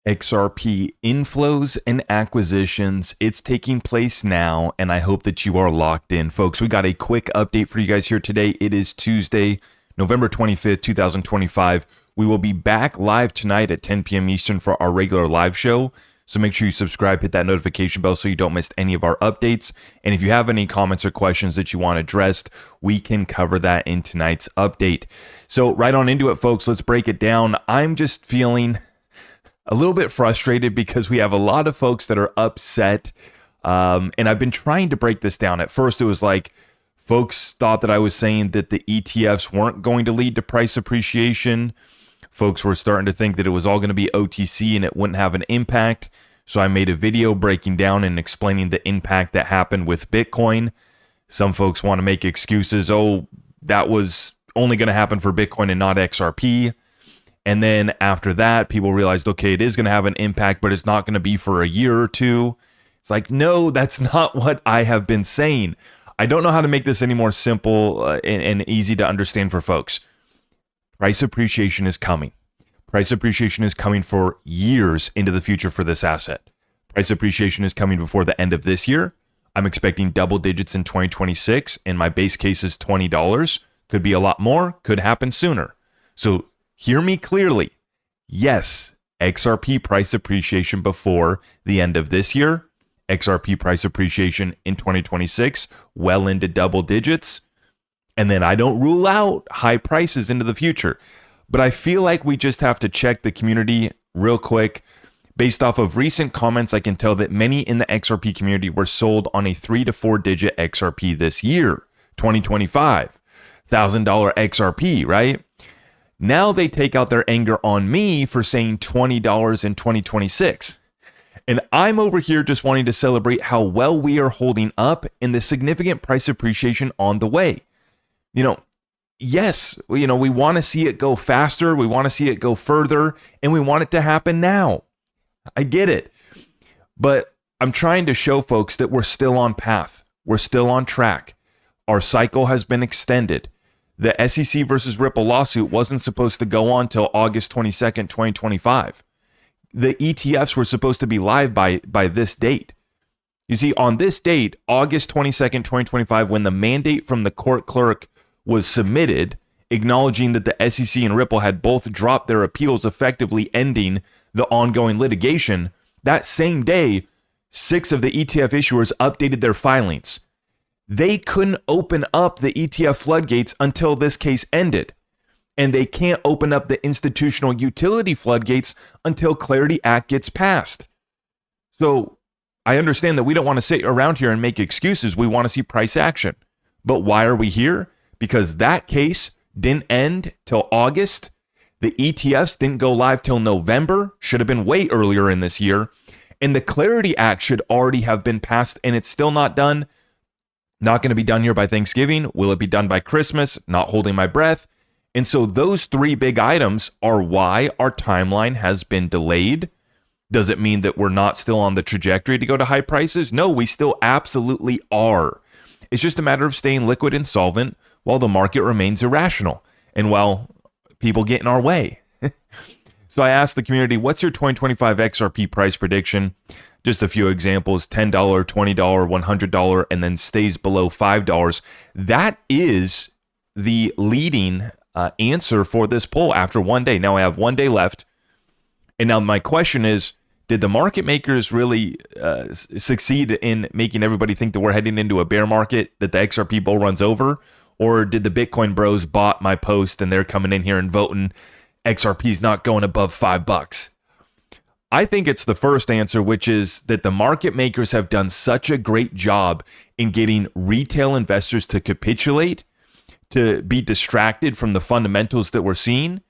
XRP Inflows and Acquisitions. It's taking place now, and I hope that you are locked in. Folks, we got a quick update for you guys here today. It is Tuesday, November 25th, 2025. We will be back live tonight at 10 p.m. Eastern for our regular live show. So make sure you subscribe, hit that notification bell so you don't miss any of our updates. And if you have any comments or questions that you want addressed, we can cover that in tonight's update. So right on into it, folks. Let's break it down. I'm just feeling a little bit frustrated because we have a lot of folks that are upset. And I've been trying to break this down. At first, it was like folks thought that I was saying that the ETFs weren't going to lead to price appreciation. Folks were starting to think that it was all going to be OTC and it wouldn't have an impact. So I made a video breaking down and explaining the impact that happened with Bitcoin. Some folks want to make excuses. Oh, that was only going to happen for Bitcoin and not XRP. And then after that, people realized, okay, it is going to have an impact, but it's not going to be for a year or two. It's like, no, that's not what I have been saying. I don't know how to make this any more simple and easy to understand for folks. Price appreciation is coming. Price appreciation is coming for years into the future for this asset. Price appreciation is coming before the end of this year. I'm expecting double digits in 2026, and my base case is $20. Could be a lot more, could happen sooner. So hear me clearly. Yes, XRP price appreciation before the end of this year. XRP price appreciation in 2026, well into double digits. And then I don't rule out high prices into the future. But I feel like we just have to check the community real quick. Based off of recent comments, I can tell that many in the XRP community were sold on a 3 to 4 digit XRP this year, 2025. $1,000 XRP, right? Now they take out their anger on me for saying $20 in 2026. And I'm over here just wanting to celebrate how well we are holding up and the significant price appreciation on the way. Yes, we want to see it go faster. We want to see it go further, and we want it to happen now. I get it. But I'm trying to show folks that we're still on path. We're still on track. Our cycle has been extended. The SEC versus Ripple lawsuit wasn't supposed to go on till August 22nd, 2025. The ETFs were supposed to be live by this date. You see, on this date, August 22nd, 2025, when the mandate from the court clerk was submitted, acknowledging that the SEC and Ripple had both dropped their appeals, effectively ending the ongoing litigation, that same day, 6 of the ETF issuers updated their filings. They couldn't open up the ETF floodgates until this case ended. And they can't open up the institutional utility floodgates until Clarity Act gets passed. So I understand that we don't want to sit around here and make excuses. We want to see price action. But why are we here? Because that case didn't end till August. The ETFs didn't go live till November. Should have been way earlier in this year. And the Clarity Act should already have been passed, and it's still not done. Not going to be done here by Thanksgiving. Will it be done by Christmas? Not holding my breath. And so those 3 big items are why our timeline has been delayed. Does it mean that we're not still on the trajectory to go to high prices? No, we still absolutely are. It's just a matter of staying liquid and solvent while the market remains irrational and while people get in our way. So I asked the community, what's your 2025 XRP price prediction? Just a few examples, $10, $20, $100, and then stays below $5. That is the leading answer for this poll after one day. Now I have 1 day left. And now my question is, did the market makers really succeed in making everybody think that we're heading into a bear market, that the XRP bull runs over? Or did the Bitcoin bros bot my post and they're coming in here and voting XRP's not going above $5? I think it's the first answer, which is that the market makers have done such a great job in getting retail investors to capitulate, to be distracted from the fundamentals that we're seeing,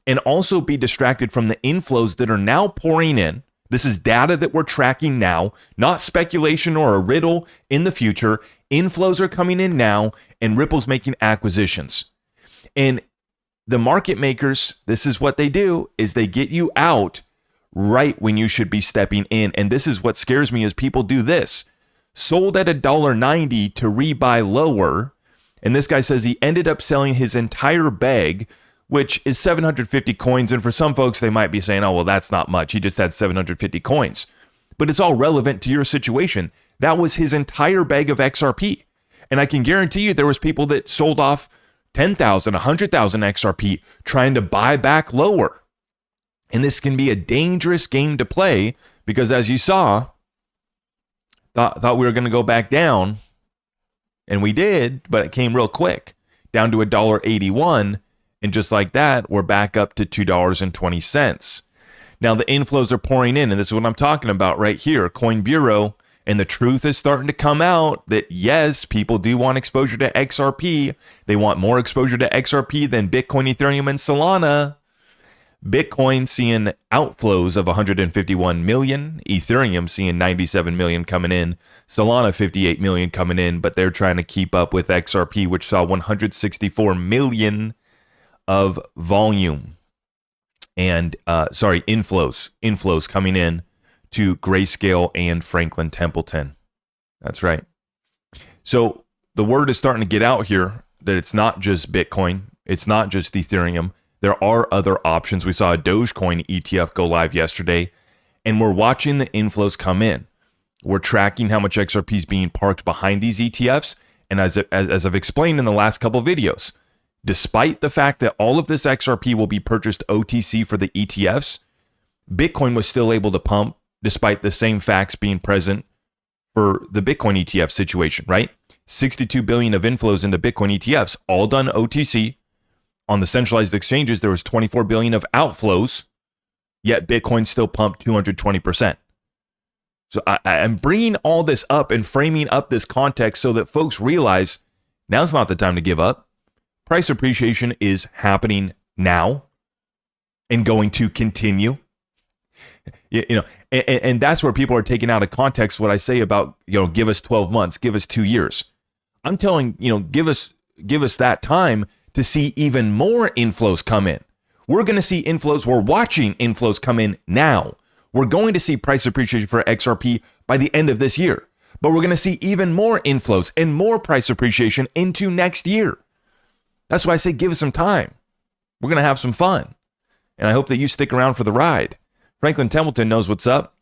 and also be distracted from the inflows that are now pouring in. This is data that we're tracking now, not speculation or a riddle in the future. Inflows are coming in now, and Ripple's making acquisitions. And the market makers, this is what they do, is they get you out right when you should be stepping in. And this is what scares me, is people do this. Sold at $1.90 to rebuy lower. And this guy says he ended up selling his entire bag which is 750 coins. And for some folks, they might be saying, oh, well, that's not much. He just had 750 coins. But it's all relevant to your situation. That was his entire bag of XRP. And I can guarantee you there was people that sold off 10,000, 100,000 XRP trying to buy back lower. And this can be a dangerous game to play because, as you saw, thought we were going to go back down. And we did, but it came real quick, down to $1.81. And just like that, we're back up to $2.20. Now, the inflows are pouring in, and this is what I'm talking about right here, Coin Bureau. And the truth is starting to come out that, yes, people do want exposure to XRP. They want more exposure to XRP than Bitcoin, Ethereum, and Solana. Bitcoin seeing outflows of 151 million, Ethereum seeing 97 million coming in, Solana 58 million coming in, but they're trying to keep up with XRP, which saw 164 million of volume and inflows coming in to Grayscale and Franklin Templeton. That's right. So the word is starting to get out here that it's not just Bitcoin, it's not just Ethereum. There are other options. We saw a Dogecoin ETF go live yesterday, and we're watching the inflows come in. We're tracking how much XRP is being parked behind these ETFs, and as I've explained in the last couple of videos, despite the fact that all of this XRP will be purchased OTC for the ETFs, Bitcoin was still able to pump despite the same facts being present for the Bitcoin ETF situation, right? 62 billion of inflows into Bitcoin ETFs, all done OTC. On the centralized exchanges, there was 24 billion of outflows, yet Bitcoin still pumped 220%. So I'm bringing all this up and framing up this context so that folks realize now's not the time to give up. Price appreciation is happening now and going to continue. And that's where people are taking out of context what I say about, give us 12 months, give us 2 years. I'm telling, give us that time to see even more inflows come in. We're going to see inflows. We're watching inflows come in now. We're going to see price appreciation for XRP by the end of this year, but we're going to see even more inflows and more price appreciation into next year. That's why I say give us some time. We're going to have some fun. And I hope that you stick around for the ride. Franklin Templeton knows what's up.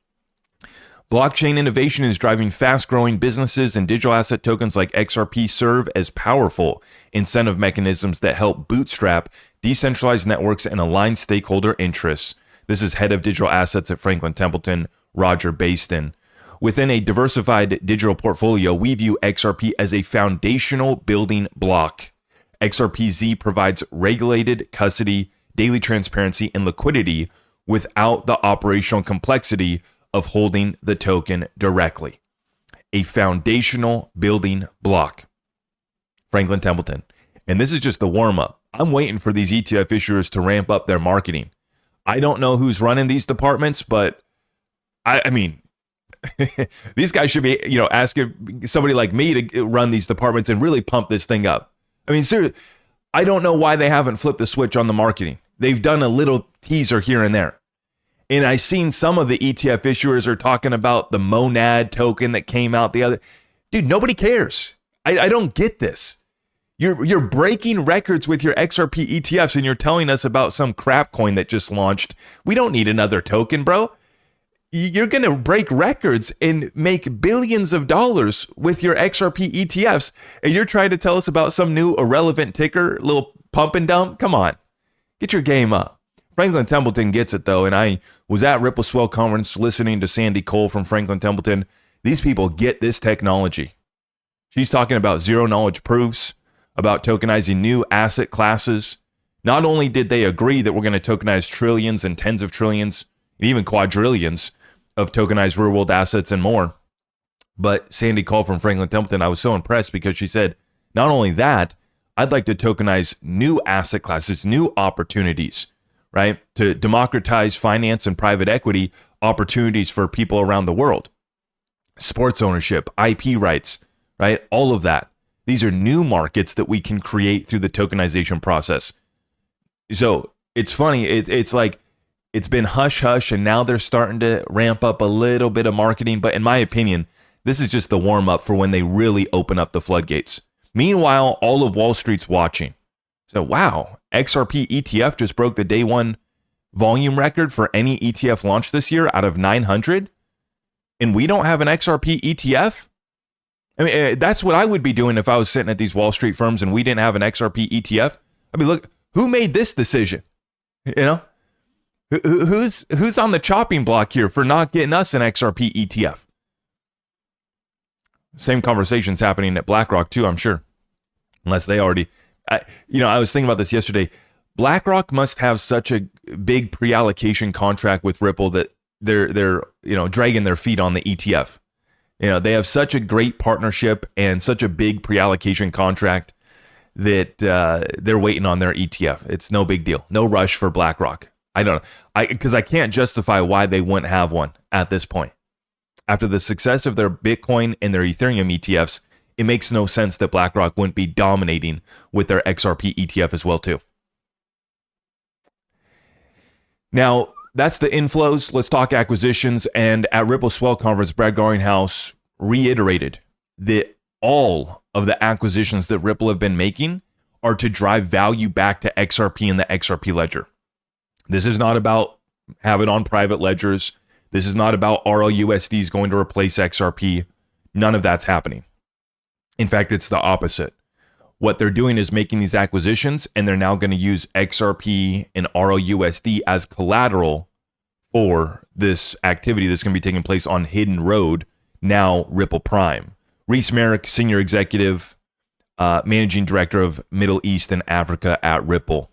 Blockchain innovation is driving fast-growing businesses, and digital asset tokens like XRP serve as powerful incentive mechanisms that help bootstrap decentralized networks and align stakeholder interests. This is head of digital assets at Franklin Templeton, Roger Baston. Within a diversified digital portfolio, we view XRP as a foundational building block. XRP-Z provides regulated custody, daily transparency, and liquidity without the operational complexity of holding the token directly. A foundational building block. Franklin Templeton. And this is just the warm-up. I'm waiting for these ETF issuers to ramp up their marketing. I don't know who's running these departments, but I mean, these guys should be, asking somebody like me to run these departments and really pump this thing up. I mean, seriously, I don't know why they haven't flipped the switch on the marketing. They've done a little teaser here and there. And I've seen some of the ETF issuers are talking about the Monad token that came out the other. Dude, nobody cares. I don't get this. You're breaking records with your XRP ETFs and you're telling us about some crap coin that just launched. We don't need another token, bro. You're going to break records and make billions of dollars with your XRP ETFs. And you're trying to tell us about some new irrelevant ticker, little pump and dump? Come on. Get your game up. Franklin Templeton gets it, though, and I was at Ripple Swell Conference listening to Sandy Cole from Franklin Templeton. These people get this technology. She's talking about zero-knowledge proofs, about tokenizing new asset classes. Not only did they agree that we're going to tokenize trillions and tens of trillions, and even quadrillions of tokenized real-world assets and more, but Sandy Cole from Franklin Templeton, I was so impressed because she said, not only that, I'd like to tokenize new asset classes, new opportunities, right? To democratize finance and private equity opportunities for people around the world. Sports ownership, IP rights, right? All of that. These are new markets that we can create through the tokenization process. So it's funny. It's like it's been hush hush and now they're starting to ramp up a little bit of marketing. But in my opinion, this is just the warm up for when they really open up the floodgates. Meanwhile, all of Wall Street's watching. So, wow, XRP ETF just broke the day one volume record for any ETF launched this year out of 900. And we don't have an XRP ETF? I mean, that's what I would be doing if I was sitting at these Wall Street firms and we didn't have an XRP ETF. I mean, look, who made this decision? You know, who's on the chopping block here for not getting us an XRP ETF? Same conversations happening at BlackRock too, I'm sure. Unless they already, I was thinking about this yesterday. BlackRock must have such a big pre-allocation contract with Ripple that they're dragging their feet on the ETF. They have such a great partnership and such a big pre-allocation contract that they're waiting on their ETF. It's no big deal. No rush for BlackRock. I don't know. Because I can't justify why they wouldn't have one at this point. After the success of their Bitcoin and their Ethereum ETFs, it makes no sense that BlackRock wouldn't be dominating with their XRP ETF as well too. Now, that's the inflows. Let's talk acquisitions. And at Ripple Swell Conference, Brad Garlinghouse reiterated that all of the acquisitions that Ripple have been making are to drive value back to XRP and the XRP ledger. This is not about having on private ledgers. This is not about RLUSDs going to replace XRP. None of that's happening. In fact, it's the opposite. What they're doing is making these acquisitions, and they're now going to use XRP and RLUSD as collateral for this activity that's going to be taking place on Hidden Road, now Ripple Prime. Reese Merrick, Senior Executive, Managing Director of Middle East and Africa at Ripple.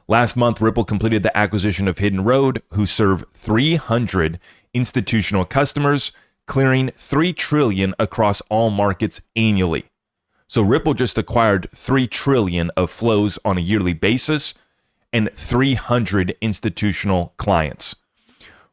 Last month, Ripple completed the acquisition of Hidden Road, who serve 300 institutional customers, clearing $3 trillion across all markets annually. So Ripple just acquired $3 trillion of flows on a yearly basis and 300 institutional clients.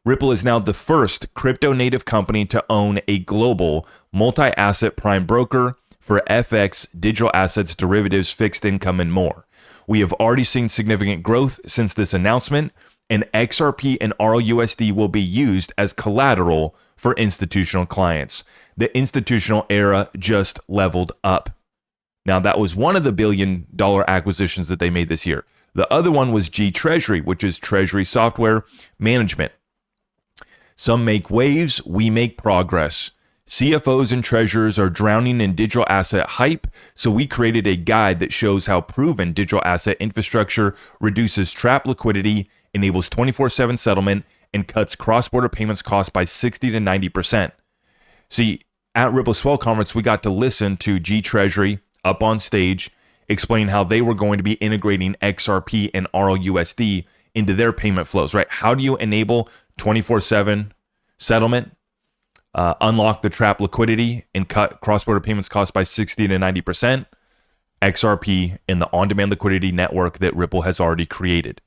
Ripple is now the first crypto-native company to own a global multi-asset prime broker for FX, digital assets, derivatives, fixed income, and more. We have already seen significant growth since this announcement, and XRP and RLUSD will be used as collateral for institutional clients. The institutional era just leveled up. Now, that was one of the billion-dollar acquisitions that they made this year. The other one was G Treasury, which is Treasury Software Management. Some make waves, we make progress. CFOs and treasurers are drowning in digital asset hype, so we created a guide that shows how proven digital asset infrastructure reduces trap liquidity, enables 24/7 settlement, and cuts cross-border payments costs by 60 to 90%. See, at Ripple Swell Conference, we got to listen to G Treasury up on stage explain how they were going to be integrating XRP and RLUSD into their payment flows, right? How do you enable 24/7 settlement, unlock the trap liquidity, and cut cross-border payments costs by 60 to 90%? XRP and the on-demand liquidity network that Ripple has already created.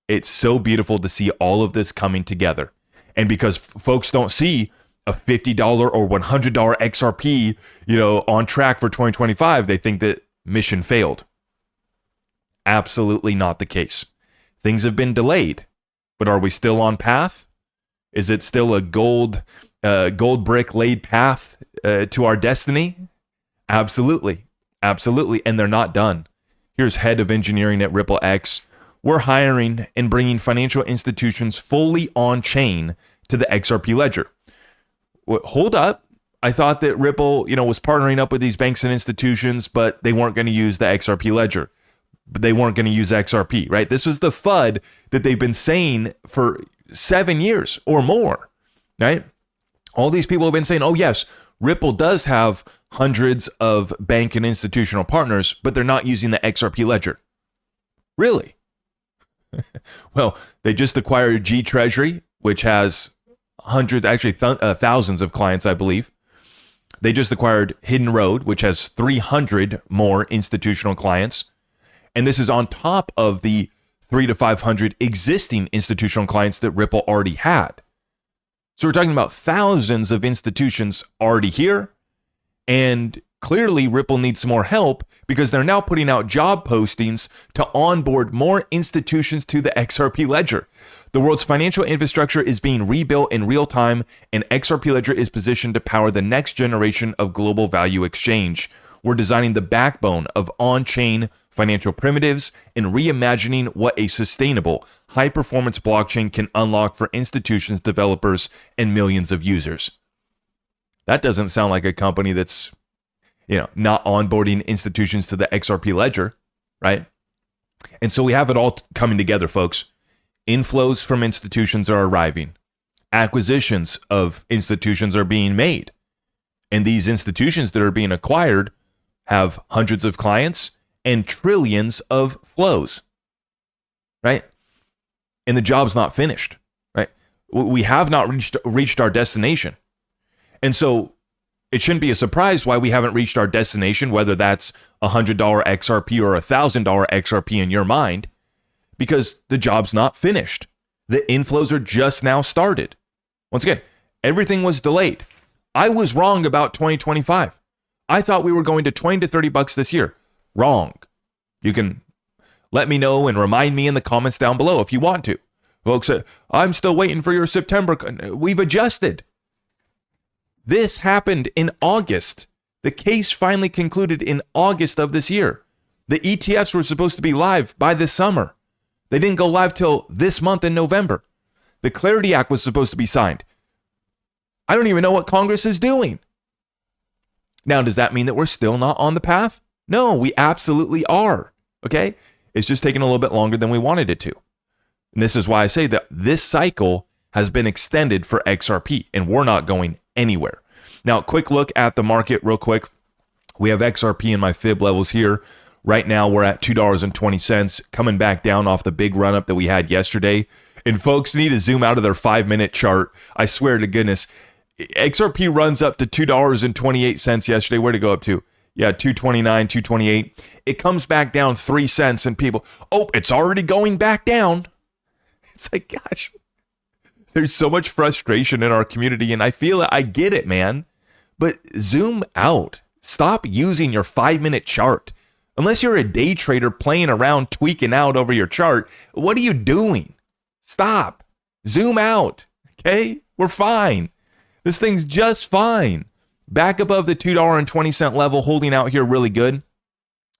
It's so beautiful to see all of this coming together. And because folks don't see a $50 or $100 XRP, on track for 2025, they think that mission failed. Absolutely not the case. Things have been delayed, but are we still on path? Is it still a gold brick laid path to our destiny? Absolutely. Absolutely. And they're not done. Here's head of engineering at Ripple X. We're hiring and bringing financial institutions fully on chain to the XRP ledger. Hold up. I thought that Ripple, was partnering up with these banks and institutions, but they weren't going to use the XRP ledger. But they weren't going to use XRP, right? This was the FUD that they've been saying for 7 years or more, right? All these people have been saying, oh yes, Ripple does have hundreds of bank and institutional partners, but they're not using the XRP ledger. Really? Well, they just acquired G Treasury, which has hundreds, actually thousands of clients, I believe. They just acquired Hidden Road, which has 300 more institutional clients. And this is on top of the 300 to 500 existing institutional clients that Ripple already had. So we're talking about thousands of institutions already here. And clearly Ripple needs some more help because they're now putting out job postings to onboard more institutions to the XRP ledger. The world's financial infrastructure is being rebuilt in real time, and XRP ledger is positioned to power the next generation of global value exchange. we're designing the backbone of on-chain financial primitives and reimagining what a sustainable, high-performance blockchain can unlock for institutions, developers, and millions of users. That doesn't sound like a company that's, not onboarding institutions to the XRP ledger, right? And so we have it all coming together, folks. Inflows from institutions are arriving. Acquisitions of institutions are being made. And these institutions that are being acquired have hundreds of clients and trillions of flows, right? And the job's not finished, right? We have not reached our destination. And so it shouldn't be a surprise why we haven't reached our destination, whether that's $100 XRP or $1,000 XRP in your mind, because the job's not finished. The inflows are just now started. Once again, everything was delayed. I was wrong about 2025. I thought we were going to 20 to 30 bucks this year. Wrong. You can let me know and remind me in the comments down below if you want to. Folks, I'm still waiting for your September. We've adjusted. This happened in August. The case finally concluded in August of this year. The ETFs were supposed to be live by this summer. They didn't go live till this month in November. The Clarity Act was supposed to be signed. I don't even know what Congress is doing. Now, does that mean that we're still not on the path? No, we absolutely are. Okay? It's just taking a little bit longer than we wanted it to. And this is why I say that this cycle has been extended for XRP, and we're not going anywhere. Now, quick look at the market real quick. We have XRP in my fib levels here. Right now, we're at $2.20, coming back down off the big run up that we had yesterday. And folks need to zoom out of their 5-minute chart. I swear to goodness, XRP runs up to $2.28 yesterday. Where'd it go up to? Yeah, 229, 228. It comes back down 3 cents, and people, it's already going back down. It's like, gosh, there's so much frustration in our community, and I feel it. I get it, man. But zoom out. Stop using your 5-minute chart. Unless you're a day trader playing around, tweaking out over your chart, what are you doing? Stop. Zoom out. Okay? We're fine. This thing's just fine. Back above the $2.20 level, holding out here really good.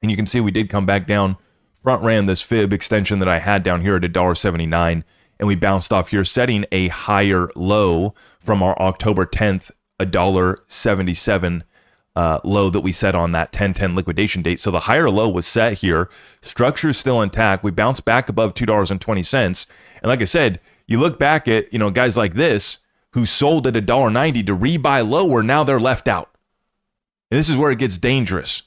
And you can see we did come back down, front ran this fib extension that I had down here at $1.79, and we bounced off here, setting a higher low from our October 10th, $1.77 low that we set on that 10/10 liquidation date. So the higher low was set here. Structure is still intact. We bounced back above $2.20. And like I said, you look back at, guys like this who sold at $1.90 to rebuy lower, now they're left out. And this is where it gets dangerous,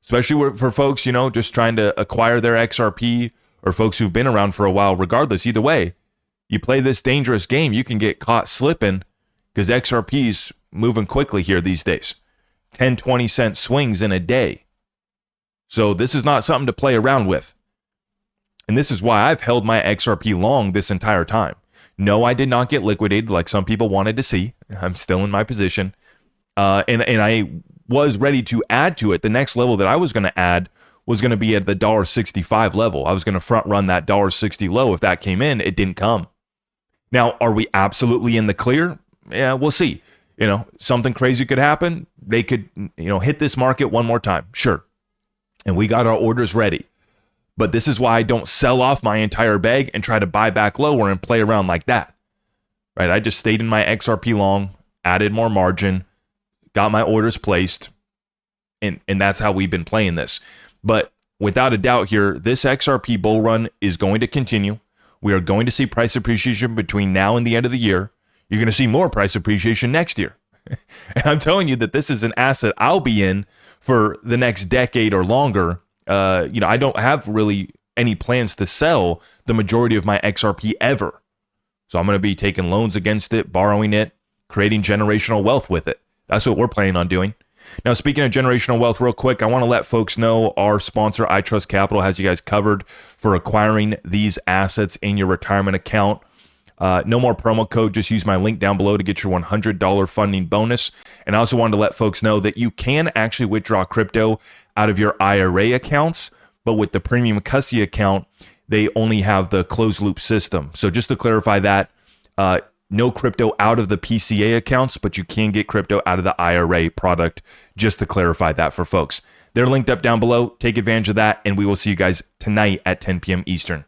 especially for folks, just trying to acquire their XRP, or folks who've been around for a while. Regardless, either way, you play this dangerous game, you can get caught slipping because XRP's moving quickly here these days. 10, 20 cent swings in a day. So this is not something to play around with. And this is why I've held my XRP long this entire time. No, I did not get liquidated like some people wanted to see. I'm still in my position. And I was ready to add to it. The next level that I was going to add was going to be at the $1.65 level. I was going to front run that $1.60 low. If that came in, it didn't come. Now, are we absolutely in the clear? Yeah, we'll see. Something crazy could happen. They could, hit this market one more time. Sure. And we got our orders ready. But this is why I don't sell off my entire bag and try to buy back lower and play around like that. Right? I just stayed in my XRP long, added more margin, got my orders placed, and that's how we've been playing this. But without a doubt here, this XRP bull run is going to continue. We are going to see price appreciation between now and the end of the year. You're going to see more price appreciation next year. And I'm telling you that this is an asset I'll be in for the next decade or longer. I don't have really any plans to sell the majority of my XRP ever. So I'm going to be taking loans against it, borrowing it, creating generational wealth with it. That's what we're planning on doing. Now, speaking of generational wealth, real quick, I want to let folks know our sponsor, I Trust Capital, has you guys covered for acquiring these assets in your retirement account. No more promo code. Just use my link down below to get your $100 funding bonus. And I also wanted to let folks know that you can actually withdraw crypto out of your IRA accounts, but with the premium custody account, they only have the closed loop system. So just to clarify that, No crypto out of the PCA accounts, but you can get crypto out of the IRA product, just to clarify that for folks. They're linked up down below. Take advantage of that, and we will see you guys tonight at 10 p.m. Eastern.